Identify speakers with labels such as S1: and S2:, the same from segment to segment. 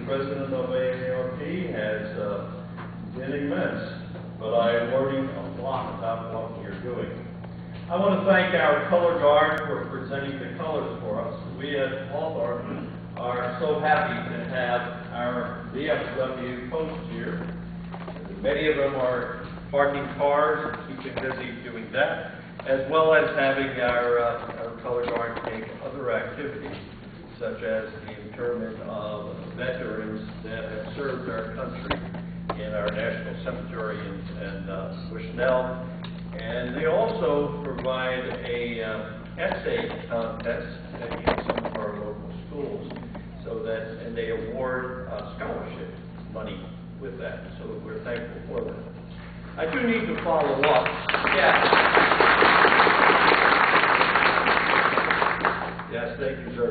S1: president of AARP, has been immense, but I'm learning a lot about what you're doing. I want to thank our color guard for presenting the colors for us. We at Hawthorne are so happy to have our VFW posts here. Many of them are parking cars and keeping busy doing that, as well as having our color guard take other activities, such as the interment of veterans that have served our country in our National Cemetery in Bushnell. And they also provide a essay contest in some of our local schools, and they award scholarship money with that, so we're thankful for that. I do need to follow up. Yes, thank you, sir.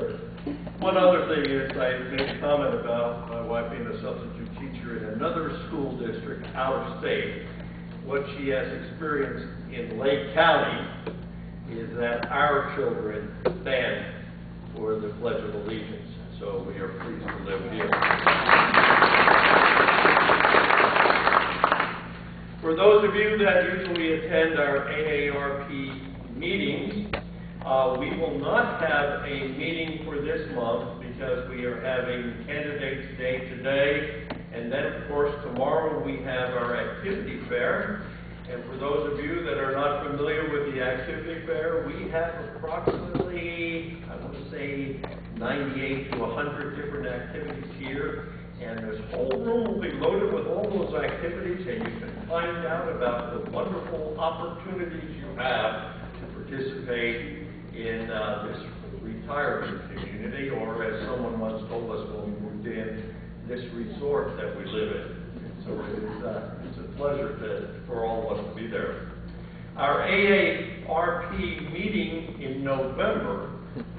S1: One other thing is I made a comment about my wife being a substitute teacher in another school district out of state. What she has experienced in Lake County is that our children stand for the Pledge of Allegiance, so we are pleased to live here. For those of you that usually attend our AARP meetings, we will not have a meeting for this month because we are having Candidates Day today, and then of course tomorrow we have our activity fair. And for those of you that are not familiar with the activity fair, we have approximately, I want to say, 98 to 100 different activities here. And this whole room will be loaded with all those activities, and you can find out about the wonderful opportunities you have to participate in this retirement community, or as someone once told us when we moved in, this resort that we live in. So it's a pleasure for all of us to be there. Our AARP meeting in November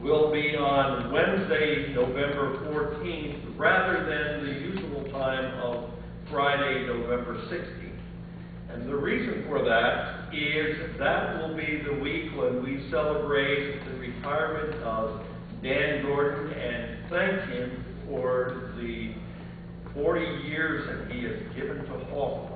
S1: will be on Wednesday, November 14th, rather than the usual time of Friday, November 16th. And the reason for that is that will be the week when we celebrate the retirement of Dan Gordon and thank him for the 40 years that he has given to Hawthorne.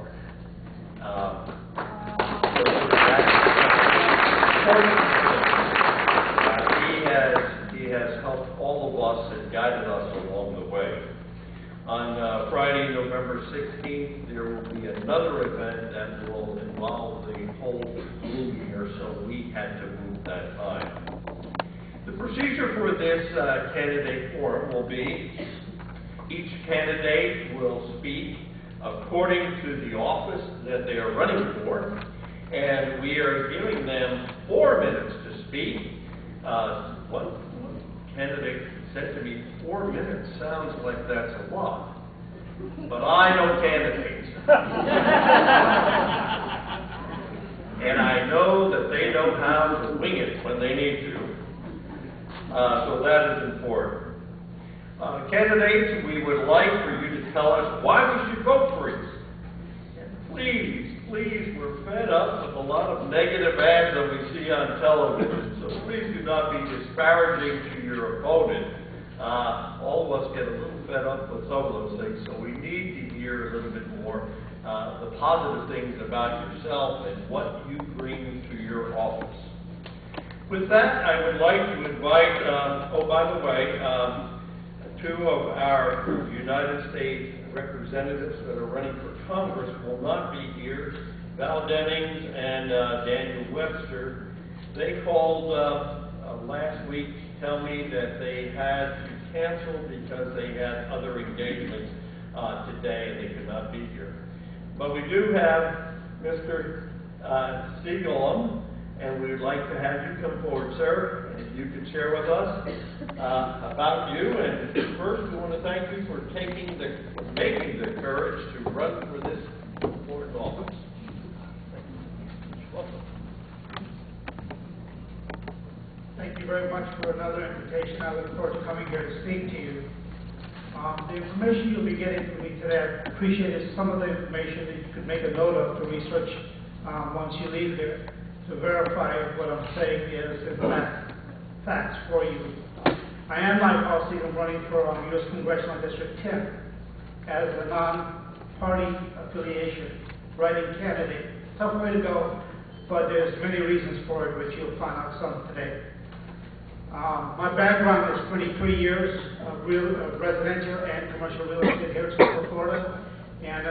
S1: He has helped all of us and guided us along the way. On Friday, November 16th, there will be another event that will involve the whole room here, so we had to move that time. The procedure for this candidate forum will be each candidate will speak according to the office that they are running for, and we are giving them 4 minutes to speak. One candidate said to me, 4 minutes sounds like that's a lot, but I know candidates. And I know that they know how to wing it when they need to. So that is important. Candidates, we would like for you to tell us why we should vote for you. And please, we're fed up with a lot of negative ads that we see on television, so please do not be disparaging to your opponent. All of us get a little fed up with some of those things, so we need to hear a little bit more the positive things about yourself and what you bring to your office. With that, I would like to invite, oh, by the way, 2 of our United States representatives that are running for Congress will not be here, Val Dennings and Daniel Webster. They called last week to tell me that they had to cancel because they had other engagements today and they could not be here. But we do have Mr. Siegelum, and we would like to have you come forward, sir, and if you could share with us about you. And first, we want to thank you for making the courage to run for this important office. Welcome.
S2: Thank you very much for another invitation. I look forward to coming here to speak to you. The information you'll be getting from me today, I appreciate is some of the information that you could make a note of to research once you leave here, to verify what I'm saying is in fact facts for you. I am Mike Hawthorne, running for U.S. Congressional District 10. as a non-party affiliation, writing candidate. Tough way to go, but there's many reasons for it, which you'll find out some today. My background is 23 years of residential and commercial real estate here in Central Florida, and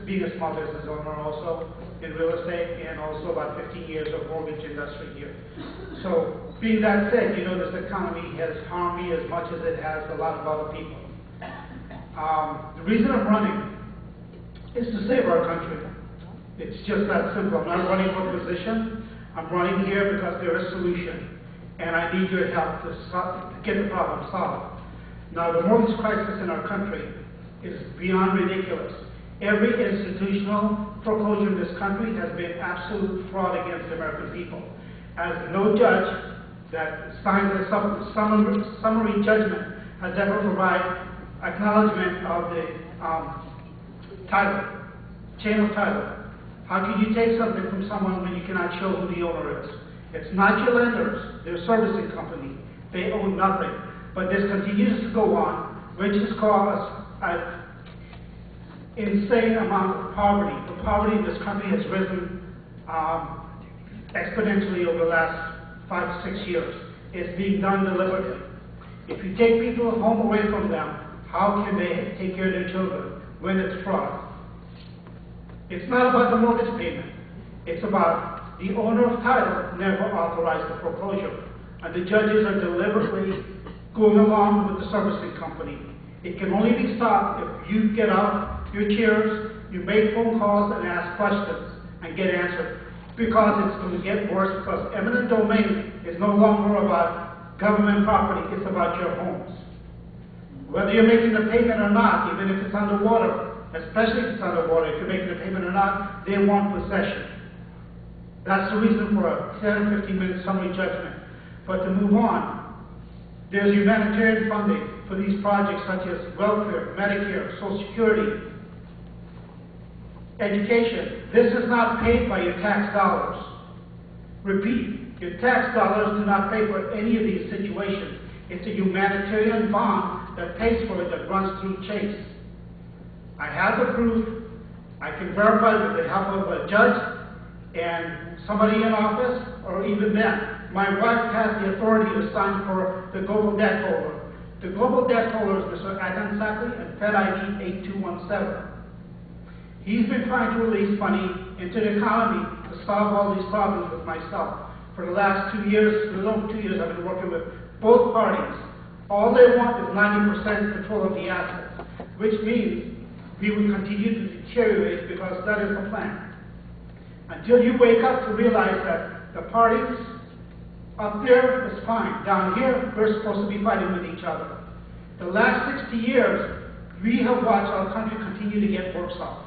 S2: being a small business owner also in real estate, and also about 15 years of mortgage industry here. So, being that said, you know, this economy has harmed me as much as it has a lot of other people. The reason I'm running is to save our country. It's just that simple. I'm not running for position. I'm running here because there is a solution, and I need your help to get the problem solved. Now, the mortgage crisis in our country is beyond ridiculous. Every institutional foreclosure in this country has been absolute fraud against the American people. As no judge that signs a summary judgment has ever provided acknowledgement of the title, chain of title. How can you take something from someone when you cannot show who the owner is? It's not your lenders, they're a servicing company. They own nothing. But this continues to go on, which has caused an insane amount of poverty. The poverty in this country has risen exponentially over the last 5 to 6 years. It's being done deliberately. If you take people home away from them, how can they take care of their children when it's fraud? It's not about the mortgage payment. It's about the owner of title never authorized the foreclosure. And the judges are deliberately going along with the servicing company. It can only be stopped if you get out your chairs, you make phone calls and ask questions and get answered. Because it's going to get worse, because eminent domain is no longer about government property, it's about your homes. Whether you're making the payment or not, even if it's underwater, especially if it's underwater, if you're making the payment or not, they want possession. That's the reason for a 10 or 15-minute summary judgment. But to move on, there's humanitarian funding for these projects such as welfare, Medicare, Social Security, education. This is not paid by your tax dollars. Repeat, your tax dollars do not pay for any of these situations. It's a humanitarian bond that pays for it, that runs through Chase. I have the proof. I can verify with the help of a judge and somebody in office, or even then. My wife has the authority to sign for the global debt holder. The global debt holder is Mr. Adnan Sakli and Fed ID 8217. He's been trying to release money into the economy to solve all these problems with myself. For the last 2 years, a little over 2 years, I've been working with both parties. All they want is 90% control of the assets, which means we will continue to deteriorate because that is the plan. Until you wake up to realize that the parties up there is fine. Down here, we're supposed to be fighting with each other. The last 60 years, we have watched our country continue to get worse off.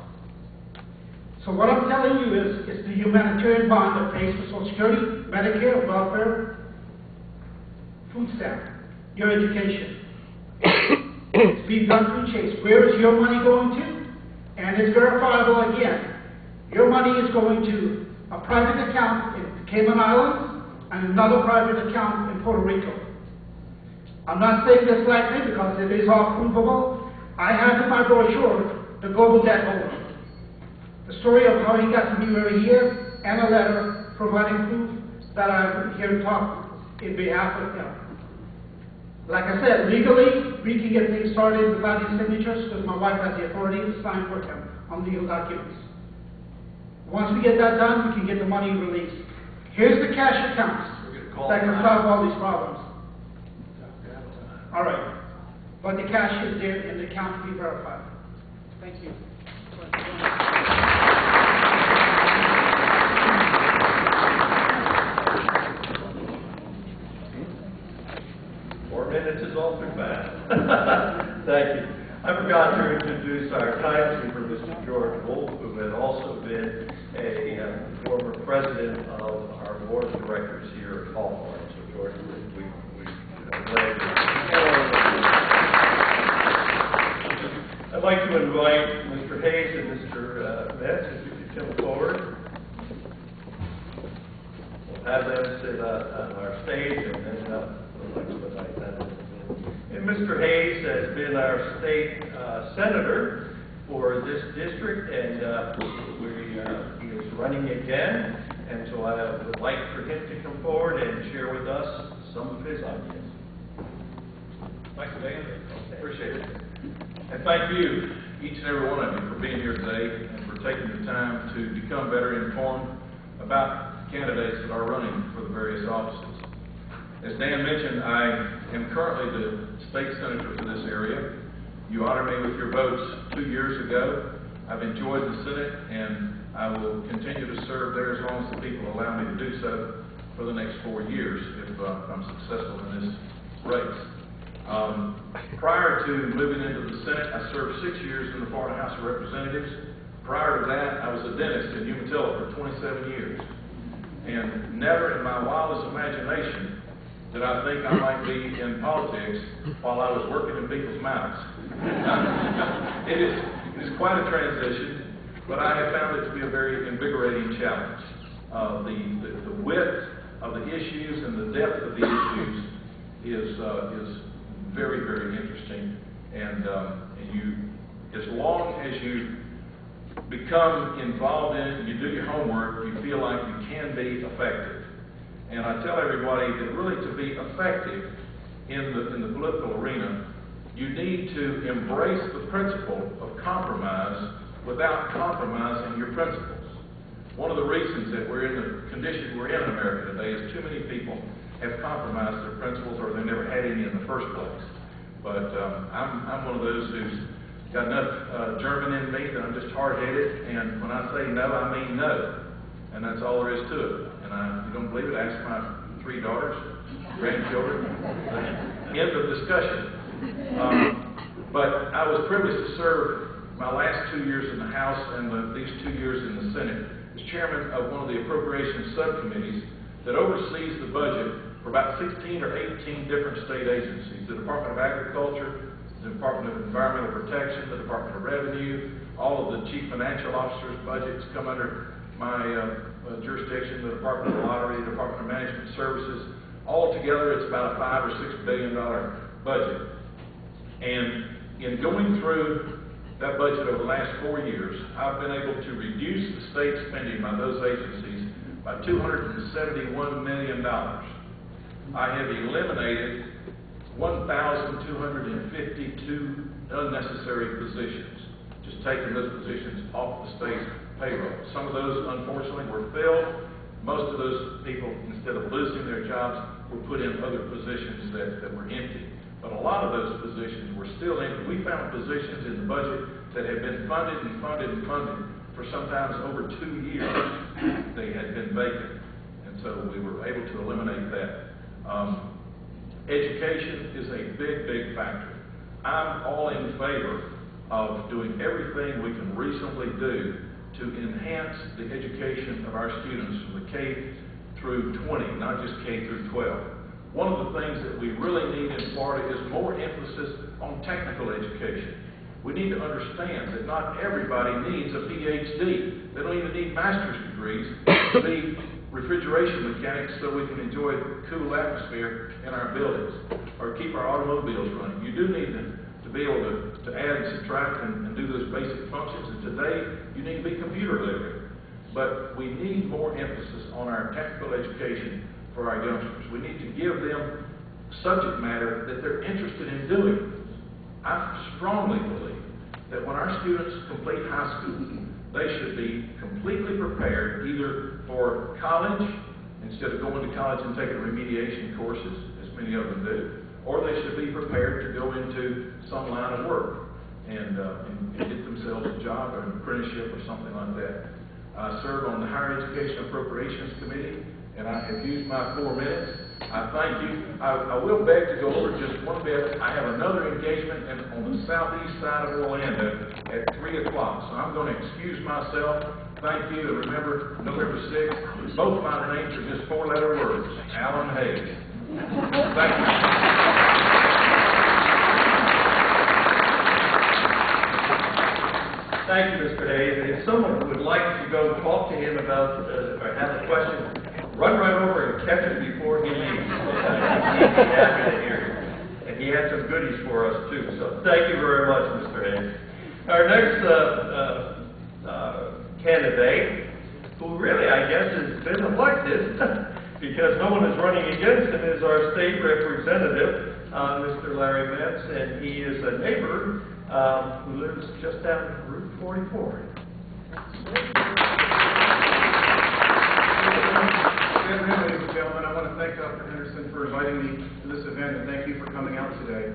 S2: So what I'm telling you is, it's the humanitarian bond that pays for Social Security, Medicare, welfare, food stamp, your education. It's being done through Chase. Where is your money going to? And it's verifiable again. Your money is going to a private account in the Cayman Islands and another private account in Puerto Rico. I'm not saying this lightly because it is all provable. I have in my brochure the global debt holder. The story of how he got to be where he is, and a letter providing proof that I'm here to talk in behalf of him. Like I said, legally, we can get things started without his signatures because my wife has the authority to sign for him on legal documents. Once we get that done, we can get the money released. Here's the cash accounts that can solve all these problems. All right. But the cash is there in the account to be verified. Thank you.
S1: 4 minutes is all too fast. Thank you. I forgot to introduce our timekeeper, Mr. George Wolf, who had also been a former president of our board of directors here at Hawthorne. So, George, we I'd like to invite Mr. Hayes and Mr. Metz, if you could come forward. We'll have them sit on our stage, and then we'll expedite that. And Mr. Hayes has been our state senator for this district, and he is running again. And so I would like for him to come forward and share with us some of his ideas.
S3: Thanks, Dan. Appreciate it. And thank you, each and every one of you, for being here today and for taking the time to become better informed about candidates that are running for the various offices. As Dan mentioned, I am currently the state senator for this area. You honored me with your votes 2 years ago. I've enjoyed the Senate, and I will continue to serve there as long as the people allow me to do so for the next 4 years if I'm successful in this race. Prior to moving into the Senate, I served 6 years in the Florida House of Representatives. Prior to that, I was a dentist in Umatilla for 27 years. And never in my wildest imagination did I think I might be in politics while I was working in people's mouths. It is quite a transition, but I have found it to be a very invigorating challenge. The width of the issues and the depth of the issues is very, very interesting, and as long as you become involved in it and you do your homework, you feel like you can be effective. And I tell everybody that really to be effective in the political arena, you need to embrace the principle of compromise without compromising your principles. One of the reasons that we're in the condition we're in America today is too many people have compromised their principles, or they never had any in the first place. But I'm one of those who's got enough German in me that I'm just hard-headed, and when I say no, I mean no. And that's all there is to it. And if you don't believe it, ask my 3 daughters, grandchildren. End of discussion. But I was privileged to serve my last 2 years in the House and these 2 years in the Senate as chairman of one of the appropriations subcommittees that oversees the budget for about 16 or 18 different state agencies: the Department of Agriculture, the Department of Environmental Protection, the Department of Revenue. All of the chief financial officers' budgets come under my jurisdiction, the Department of Lottery, the Department of Management Services. All together, it's about a $5 or $6 billion budget. And in going through that budget over the last 4 years, I've been able to reduce the state spending by those agencies by $271 million. I have eliminated 1,252 unnecessary positions, just taking those positions off the state payroll. Some of those, unfortunately, were filled. Most of those people, instead of losing their jobs, were put in other positions that were empty. But a lot of those positions were still empty. We found positions in the budget that had been funded and funded and funded for sometimes over 2 years. They had been vacant. And so we were able to eliminate that. Education is a big, big factor. I'm all in favor of doing everything we can reasonably do to enhance the education of our students from the K through 20, not just K through 12. One of the things that we really need in Florida is more emphasis on technical education. We need to understand that not everybody needs a PhD. They don't even need master's degrees to be refrigeration mechanics so we can enjoy the cool atmosphere in our buildings or keep our automobiles running. You do need to be able to add and subtract and do those basic functions. And today, you need to be computer literate. But we need more emphasis on our technical education for our youngsters. We need to give them subject matter that they're interested in doing. I strongly believe that when our students complete high school, they should be completely prepared either for college, instead of going to college and taking remediation courses, as many of them do, or they should be prepared to go into some line of work and get themselves a job or an apprenticeship or something like that. I serve on the Higher Education Appropriations Committee, and I have used my 4 minutes. I thank you. I will beg to go over just one bit. I have another engagement on the southeast side of Orlando at 3 o'clock, so I'm going to excuse myself. Thank you, and remember, November 6th, both my names are just 4-letter words, Alan Hayes. Thank you.
S1: Thank you, Mr. Hayes. And if someone would like to go talk to him about or have a question, run right over and catch him before he leaves. He'd be happy to hear you. And he had some goodies for us too. So thank you very much, Mr. Hayes. Our next candidate, who really, I guess, has been elected because no one is running against him, is our state representative, Mr. Larry Metz, and he is a neighbor who lives just down Route 44.
S4: Good afternoon, ladies and gentlemen. I want to thank Dr. Henderson for inviting me to this event, and thank you for coming out today.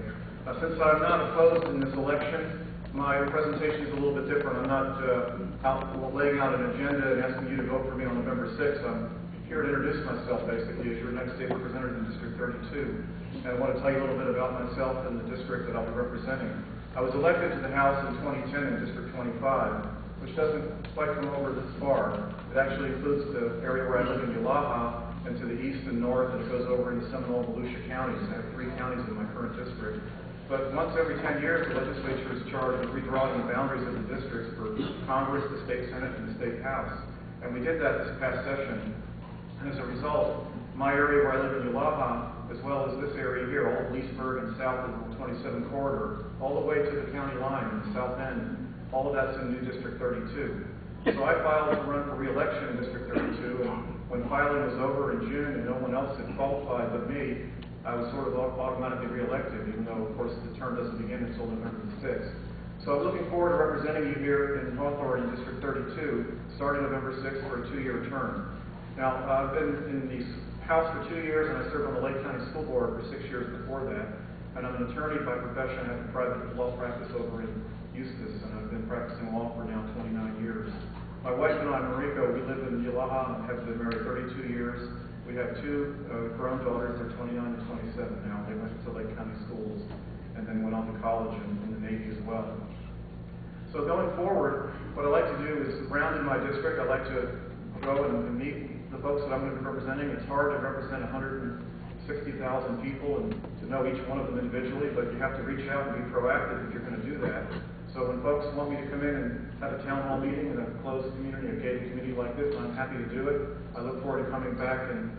S4: Since I'm not opposed in this election, my presentation is a little bit different. I'm not laying out an agenda and asking you to vote for me on November 6th. I'm here to introduce myself, basically, as your next state representative in District 32. And I want to tell you a little bit about myself and the district that I'll be representing. I was elected to the House in 2010 in District 25, which doesn't quite come over this far. It actually includes the area where I live in Yalaha, and to the east and north, and it goes over into Seminole and Volusia counties. I have 3 counties in my current district. But once every 10 years, the legislature is charged with redrawing the boundaries of the districts for Congress, the state Senate, and the state House. And we did that this past session. And as a result, my area where I live in Yalaha, as well as this area here, all of Leesburg and south of the 27 corridor, all the way to the county line in the south end, all of that's in new District 32. So I filed to run for re-election in District 32, and when filing was over in June and no one else had qualified but me, I was sort of automatically re-elected, even though, of course, the term doesn't begin until November the 6th. So I'm looking forward to representing you here in Hawthorne in District 32, starting November 6th for a 2-year term. Now, I've been in the House for 2 years, and I served on the Lake County School Board for 6 years before that. And I'm an attorney by profession. I have a private law practice over in Eustis, and I've been practicing law for now 29 years. My wife and I, Mariko, we live in Yalaha and have been married 32 years. We have 2 grown daughters. They're 29 and 27 now. They went to Lake County schools and then went on to college and in the Navy as well. So going forward, what I like to do is, around in my district, I like to go and meet the folks that I'm going to be representing. It's hard to represent 160,000 people and to know each one of them individually, but you have to reach out and be proactive if you're going to do that. So when folks want me to come in and have a town hall meeting in a closed community, a gated community like this, I'm happy to do it. I look forward to coming back and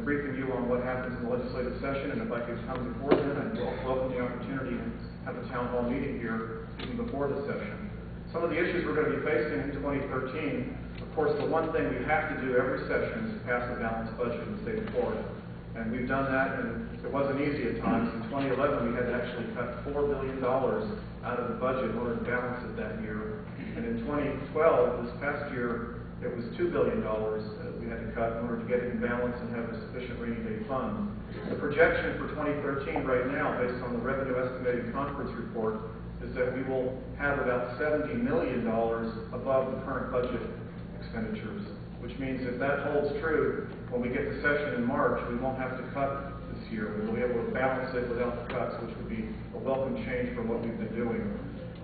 S4: briefing you on what happens in the legislative session, and if I could come before then, I'd welcome the opportunity to have a town hall meeting here even before the session. Some of the issues we're going to be facing in 2013, of course, the one thing we have to do every session is to pass a balanced budget in the state of Florida. And we've done that, and it wasn't easy at times. In 2011, we had to actually cut $4 billion out of the budget in order to balance it that year. And in 2012, this past year, it was $2 billion that we had to cut in order to get it in balance and have a sufficient rainy day fund. The projection for 2013 right now, based on the Revenue Estimating Conference report, is that we will have about $70 million above the current budget expenditures, which means if that holds true, when we get to session in March, we won't have to cut this year. We will be able to balance it without the cuts, which would be a welcome change from what we've been doing.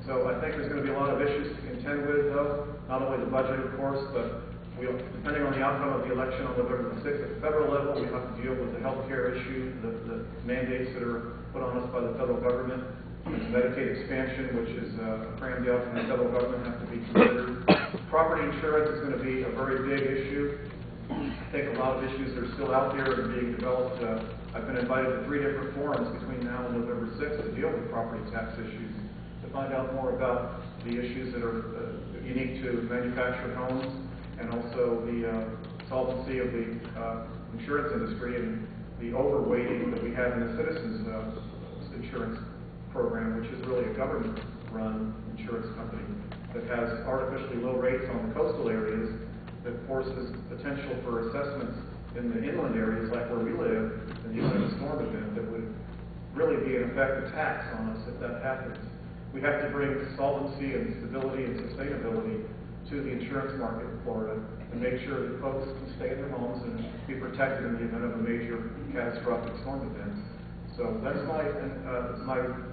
S4: So I think there's going to be a lot of issues to contend with, though, not only the budget, of course, but depending on the outcome of the election on November the 6th, at the federal level, we have to deal with the health care issue, the mandates that are put on us by the federal government. Medicaid expansion, which is crammed out from the federal government, have to be considered. Property insurance is going to be a very big issue. I think a lot of issues are still out there and being developed. I've been invited to 3 different forums between now and November 6th to deal with property tax issues, to find out more about the issues that are unique to manufactured homes, and also the solvency of the insurance industry and the overweighting that we have in the citizens' insurance program, which is really a government-run insurance company that has artificially low rates on the coastal areas that forces potential for assessments in the inland areas like where we live in the event of a storm event that would really be an effective tax on us if that happens. We have to bring solvency and stability and sustainability to the insurance market in Florida and make sure that folks can stay in their homes and be protected in the event of a major catastrophic storm event. So that's my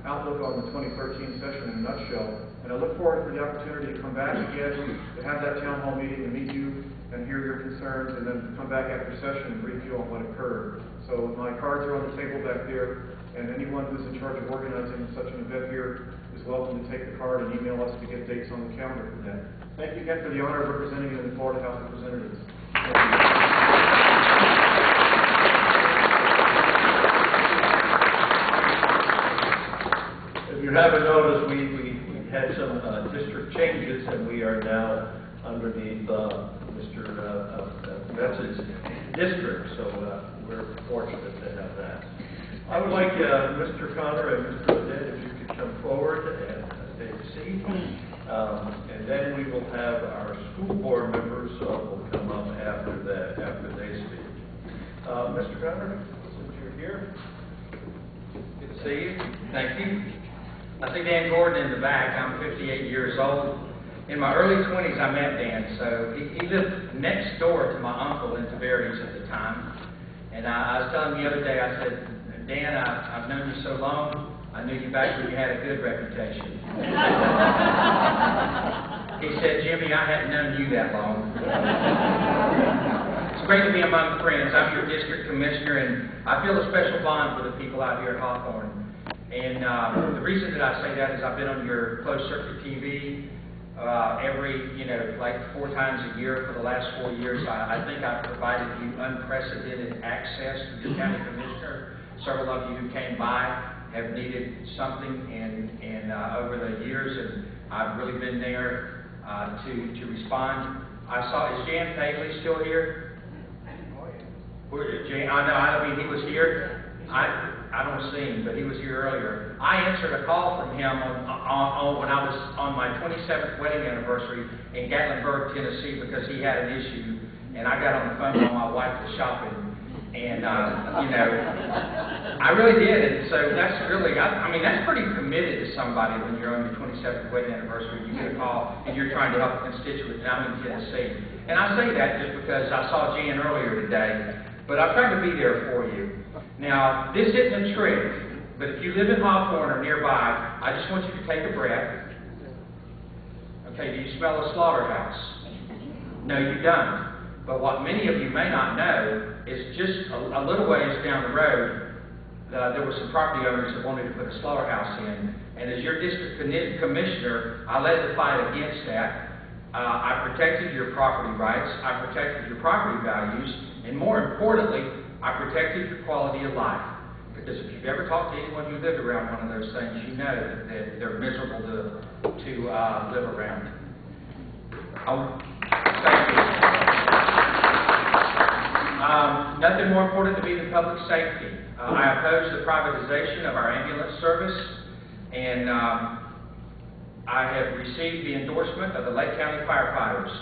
S4: outlook on the 2013 session in a nutshell. And I look forward to the opportunity to come back again, to have that town hall meeting and meet you and hear your concerns, and then come back after session and brief you on what occurred. So my cards are on the table back there, and anyone who's in charge of organizing such an event here is welcome to take the card and email us to get dates on the calendar for that. Thank you again for the honor of representing you in the Florida House of Representatives.
S1: haven't noticed, we had some district changes, and we are now underneath Mr. Metz's district, so we're fortunate to have that. I would like Mr. Connor and Mr. Odette, if you could come forward and take a seat. And then we will have our school board members will come up after they speak. Mr. Connor, since you're here.
S5: Good to see you. Thank you. I see Dan Gordon in the back. I'm 58 years old. In my early 20s, I met Dan. So he lived next door to my uncle in Tavares at the time. And I was telling him the other day, I said, Dan, I've known you so long, I knew you back when you had a good reputation. He said, Jimmy, I hadn't known you that long. It's great to be among friends. I'm your district commissioner, and I feel a special bond with the people out here at Hawthorne. And the reason that I say that is I've been on your closed circuit TV like 4 times a year for the last 4 years. I think I've provided you unprecedented access to your county commissioner. Several of you who came by have needed something and over the years, and I've really been there to respond. I saw, is Jan Paley still here? Jan, I mean, he was here. I don't see him, but he was here earlier. I answered a call from him when I was on my 27th wedding anniversary in Gatlinburg, Tennessee, because he had an issue, and I got on the phone while my wife was shopping, and I really did. And so that's really, I mean, that's pretty committed to somebody when you're on your 27th wedding anniversary. You get a call and you're trying to help a constituent, and I'm in Tennessee. And I say that just because I saw Jan earlier today, but I've tried to be there for you. Now, this isn't a trick, but if you live in Hawthorne or nearby, I just want you to take a breath. Okay, do you smell a slaughterhouse? No, you don't. But what many of you may not know is just a little ways down the road, there were some property owners that wanted to put a slaughterhouse in. And as your district commissioner, I led the fight against that. I protected your property rights. I protected your property values. And more importantly, I protected your quality of life. Because if you've ever talked to anyone who lived around one of those things, you know that they're miserable to live around. Thank you. Nothing more important to me than public safety. I oppose the privatization of our ambulance service, and I have received the endorsement of the Lake County firefighters.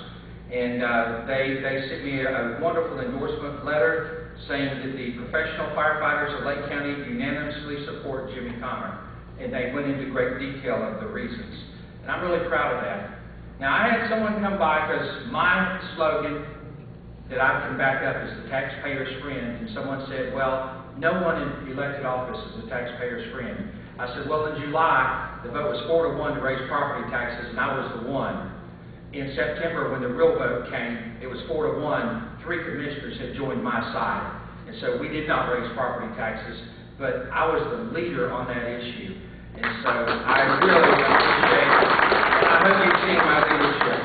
S5: And they sent me a wonderful endorsement letter saying that the professional firefighters of Lake County unanimously support Jimmy Connor. And they went into great detail of the reasons. And I'm really proud of that. Now, I had someone come by because my slogan that I can back up is the taxpayer's friend. And someone said, well, no one in elected office is the taxpayer's friend. I said, well, in July, the vote was 4-1 to raise property taxes, and I was the one. In September, when the real vote came, it was 4-1. 3 commissioners had joined my side. And so we did not raise property taxes, but I was the leader on that issue. And so I really appreciate it. I hope you've seen my leadership.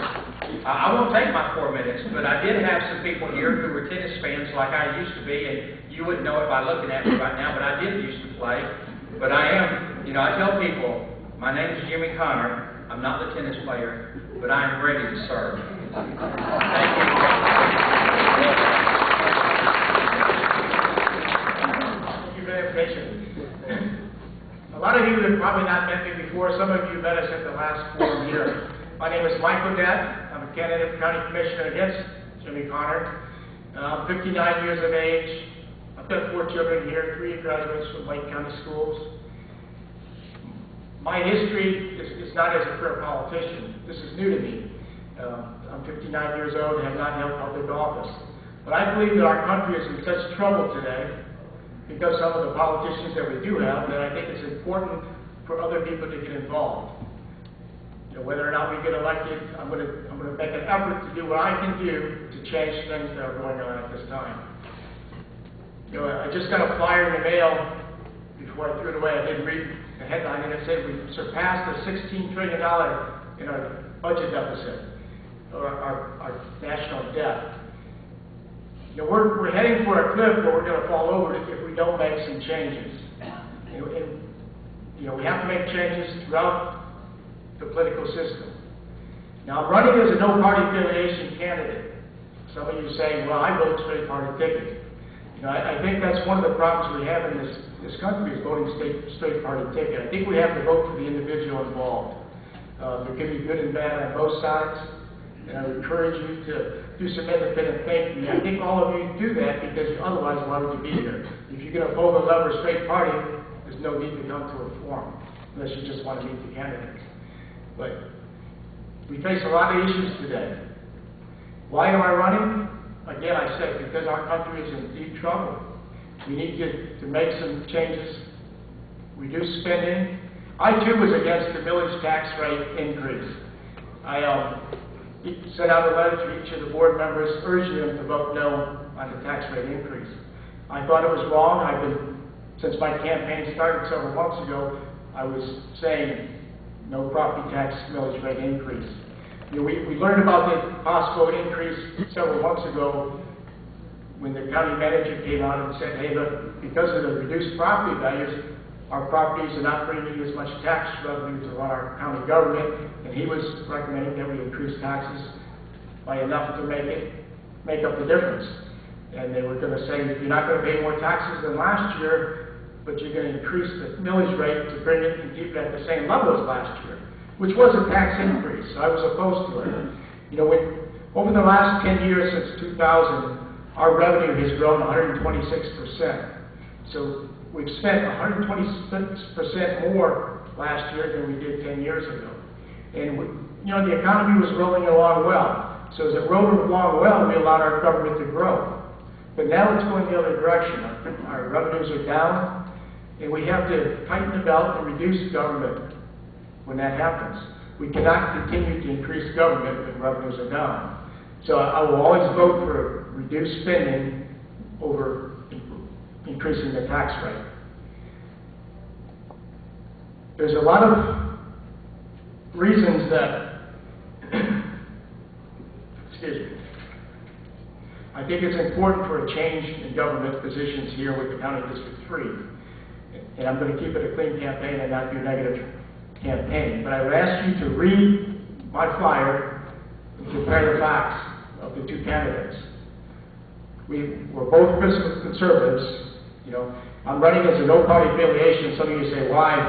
S5: I won't take my 4 minutes, but I did have some people here who were tennis fans like I used to be, and you wouldn't know it by looking at me right now, but I did used to play. But I am, I tell people, my name is Jimmy Connor. I'm not the tennis player, but I am ready to serve. Thank you.
S2: Thank you very much. A lot of you have probably not met me before. Some of you met us at the last forum here. My name is Mike Odette. I'm a candidate for county commissioner against Jimmy Connor. I'm 59 years of age. I've got 4 children here, 3 graduates from Lake County schools. My history is not as a career politician. This is new to me. I'm 59 years old and have not held public office. But I believe that our country is in such trouble today because some of the politicians that we do have, that I think it's important for other people to get involved. Whether or not we get elected, I'm going to make an effort to do what I can do to change things that are going on at this time. I just got a flyer in the mail before I threw it away. I didn't read the headline, and it said we surpassed the $16 trillion in our budget deficit, or our national debt. We're heading for a cliff where we're going to fall over if we don't make some changes. And
S6: You know, we have to make changes throughout the political system. Now, I'm running as a no-party affiliation candidate. Some of you saying, well, I vote straight party ticket. You know, I think that's one of the problems we have in this country is voting straight party ticket. I think we have to vote for the individual involved. There can be good and bad on both sides, and I would encourage you to do some independent thinking. I think all of you do that because otherwise why would you be here? If you're going to pull the lever straight party, there's no need to come to a forum unless you just want to meet the candidates. But we face a lot of issues today. Why am I running? Again, I said because our country is in deep trouble. We need to make some changes, reduce spending. I too was against the millage tax rate increase. I sent out a letter to each of the board members urging them to vote no on the tax rate increase. I thought it was wrong. Since my campaign started several months ago, I was saying no property tax millage rate increase. You know, we learned about the possible increase several months ago when the county manager came out and said, hey, look, because of the reduced property values, our properties are not bringing as much tax revenue to our county government, and he was recommending that we increase taxes by enough to make up the difference. And they were going to say, you're not going to pay more taxes than last year, but you're going to increase the millage rate to bring it and keep it at the same level as last year, which was a tax increase, so I was opposed to it. You know, over the last 10 years since 2000, our revenue has grown 126%. So we've spent 126% more last year than we did 10 years ago. And you know, the economy was rolling along well. So as it rolled along well, we allowed our government to grow. But now it's going the other direction. Our revenues are down, and we have to tighten the belt and reduce government when that happens. We cannot continue to increase government when revenues are down. So I will always vote for reduced spending over increasing the tax rate. There's a lot of reasons that, excuse me, I think it's important for a change in government positions here with the County District 3. And I'm going to keep it a clean campaign and not do negative campaign. But I would ask you to read my flyer and compare the facts of the two candidates. We're both fiscal conservatives. You know, I'm running as a no-party affiliation. Some of you say, why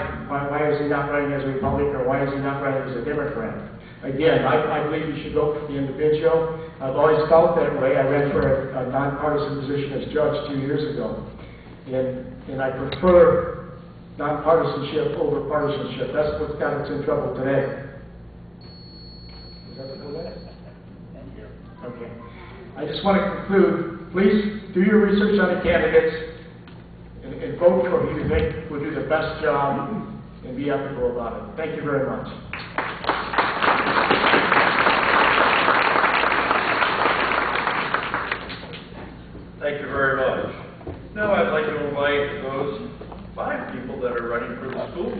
S6: is he not running as a Republican, or why is he not running as a Democrat? Again, I believe you should vote for the individual. I've always felt that way. I ran for a nonpartisan position as judge 2 years ago. And I prefer nonpartisanship over partisanship. That's what's got us in trouble today. Is that the last? Okay. I just want to conclude. Please do your research on the candidates and vote for who you think will do the best job and be ethical about it. Thank you very much.
S1: Thank you very much. Now I'd like to invite those 5 people that are running for the school board.